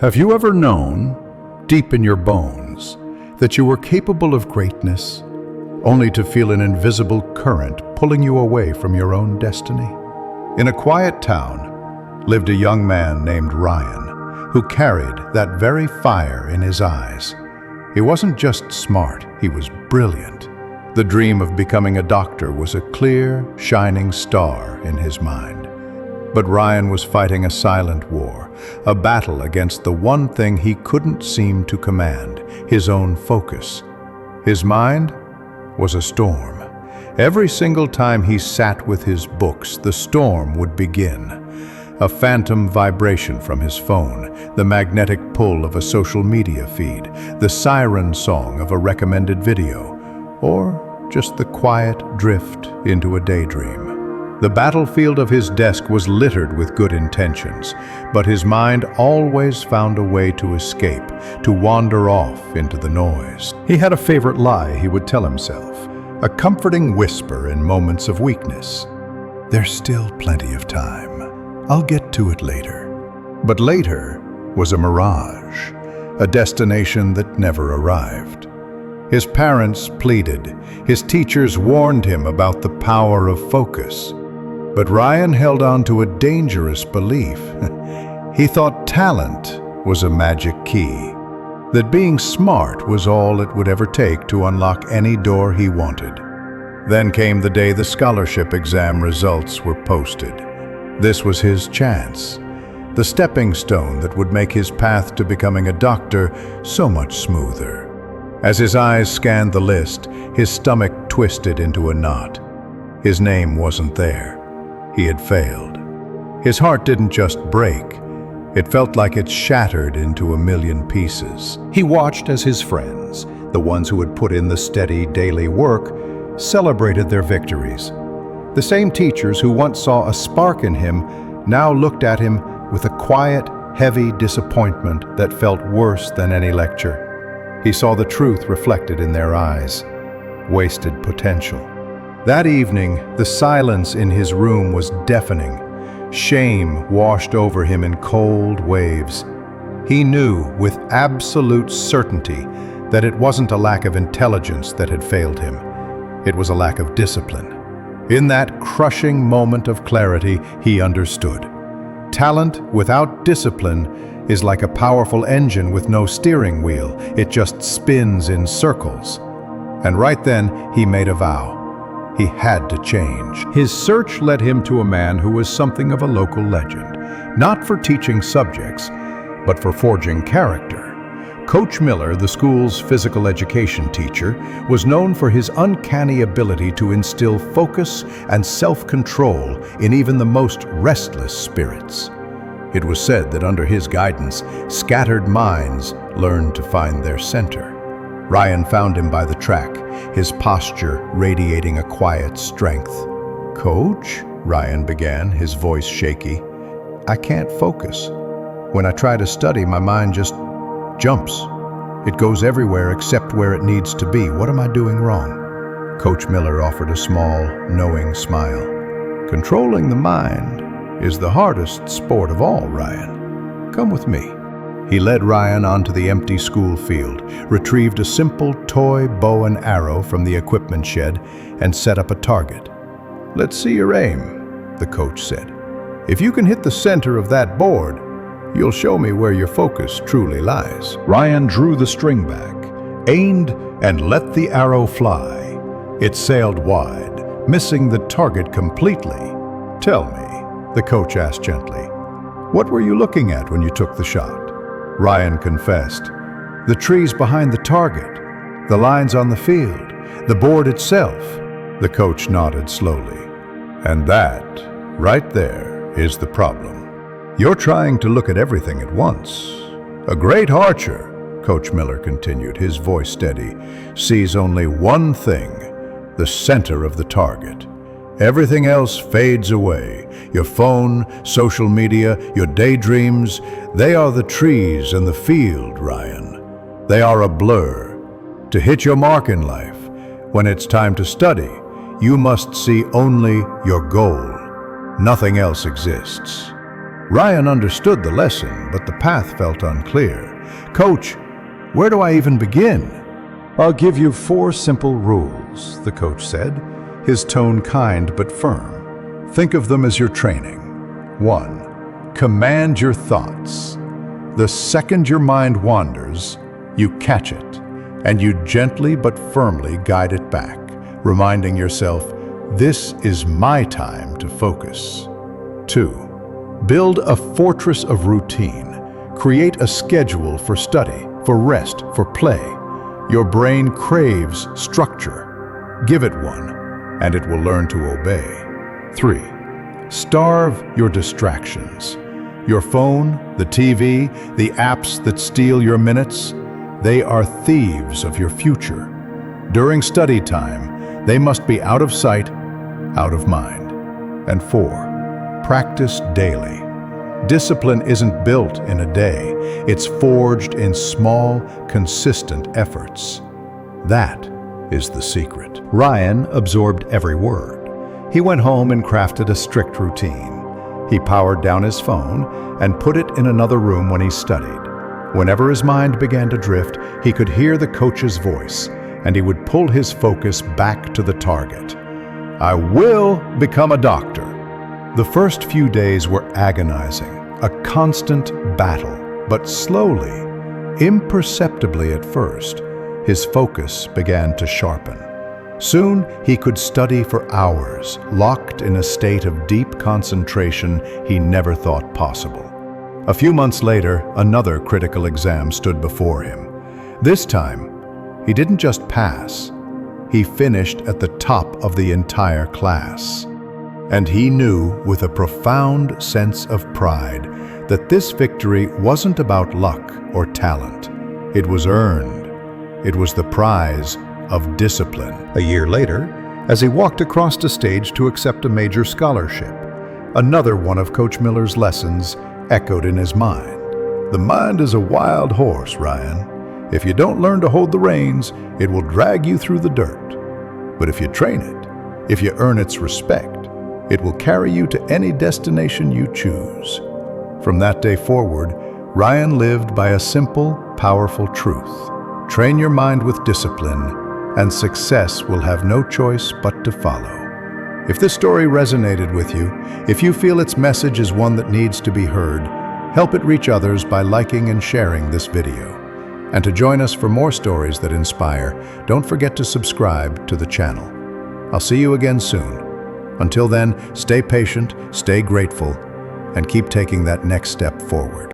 Have you ever known, deep in your bones, that you were capable of greatness, only to feel an invisible current pulling you away from your own destiny? In a quiet town lived a young man named Ryan, who carried that very fire in his eyes. He wasn't just smart, he was brilliant. The dream of becoming a doctor was a clear, shining star in his mind. But Ryan was fighting a silent war, a battle against the one thing he couldn't seem to command, his own focus. His mind was a storm. Every single time he sat with his books, the storm would begin. A phantom vibration from his phone, the magnetic pull of a social media feed, the siren song of a recommended video, or just the quiet drift into a daydream. The battlefield of his desk was littered with good intentions, but his mind always found a way to escape, to wander off into the noise. He had a favorite lie he would tell himself, a comforting whisper in moments of weakness. There's still plenty of time. I'll get to it later. But later was a mirage, a destination that never arrived. His parents pleaded, his teachers warned him about the power of focus. But Ryan held on to a dangerous belief. He thought talent was a magic key, that being smart was all it would ever take to unlock any door he wanted. Then came the day the scholarship exam results were posted. This was his chance, the stepping stone that would make his path to becoming a doctor so much smoother. As his eyes scanned the list, his stomach twisted into a knot. His name wasn't there. He had failed. His heart didn't just break, it felt like it shattered into a million pieces. He watched as his friends, the ones who had put in the steady daily work, celebrated their victories. The same teachers who once saw a spark in him now looked at him with a quiet, heavy disappointment that felt worse than any lecture. He saw the truth reflected in their eyes, wasted potential. That evening, the silence in his room was deafening. Shame washed over him in cold waves. He knew with absolute certainty that it wasn't a lack of intelligence that had failed him. It was a lack of discipline. In that crushing moment of clarity, he understood. Talent without discipline is like a powerful engine with no steering wheel. It just spins in circles. And right then, he made a vow. He had to change. His search led him to a man who was something of a local legend, not for teaching subjects, but for forging character. Coach Miller, the school's physical education teacher, was known for his uncanny ability to instill focus and self-control in even the most restless spirits. It was said that under his guidance, scattered minds learned to find their center. Ryan found him by the track, his posture radiating a quiet strength. "Coach," Ryan began, his voice shaky, "I can't focus. When I try to study, my mind just jumps. It goes everywhere except where it needs to be. What am I doing wrong?" Coach Miller offered a small, knowing smile. "Controlling the mind is the hardest sport of all, Ryan. Come with me." He led Ryan onto the empty school field, retrieved a simple toy bow and arrow from the equipment shed, and set up a target. "Let's see your aim," the coach said. "If you can hit the center of that board, you'll show me where your focus truly lies." Ryan drew the string back, aimed, and let the arrow fly. It sailed wide, missing the target completely. "Tell me," the coach asked gently, "what were you looking at when you took the shot?" Ryan confessed. "The trees behind the target, the lines on the field, the board itself." The coach nodded slowly. "And that, right there, is the problem. You're trying to look at everything at once. A great archer," Coach Miller continued, his voice steady, "sees only one thing, the center of the target. Everything else fades away. Your phone, social media, your daydreams, they are the trees and the field, Ryan. They are a blur. To hit your mark in life, when it's time to study, you must see only your goal. Nothing else exists." Ryan understood the lesson, but the path felt unclear. "Coach, where do I even begin?" "I'll give you 4 simple rules," the coach said, his tone kind but firm. "Think of them as your training. 1. Command your thoughts. The second your mind wanders, you catch it, and you gently but firmly guide it back, reminding yourself, this is my time to focus. 2. Build a fortress of routine. Create a schedule for study, for rest, for play. Your brain craves structure. Give it one, and it will learn to obey. 3. Starve your distractions. Your phone, the TV, the apps that steal your minutes, they are thieves of your future. During study time, they must be out of sight, out of mind. And 4, practice daily. Discipline isn't built in a day. It's forged in small, consistent efforts. That is the secret. Ryan absorbed every word. He went home and crafted a strict routine. He powered down his phone and put it in another room when he studied. Whenever his mind began to drift, he could hear the coach's voice, and he would pull his focus back to the target. "I will become a doctor." The first few days were agonizing, a constant battle, but slowly, imperceptibly at first, his focus began to sharpen. Soon, he could study for hours, locked in a state of deep concentration he never thought possible. A few months later, another critical exam stood before him. This time, he didn't just pass, he finished at the top of the entire class. And he knew with a profound sense of pride that this victory wasn't about luck or talent. It was earned. It was the prize of discipline. A year later, as he walked across the stage to accept a major scholarship, another one of Coach Miller's lessons echoed in his mind. The mind is a wild horse, Ryan. If you don't learn to hold the reins, it will drag you through the dirt. But if you train it, if you earn its respect, it will carry you to any destination you choose. From that day forward, Ryan lived by a simple, powerful truth. Train your mind with discipline, and success will have no choice but to follow. If this story resonated with you, if you feel its message is one that needs to be heard, help it reach others by liking and sharing this video. And to join us for more stories that inspire, don't forget to subscribe to the channel. I'll see you again soon. Until then, stay patient, stay grateful, and keep taking that next step forward.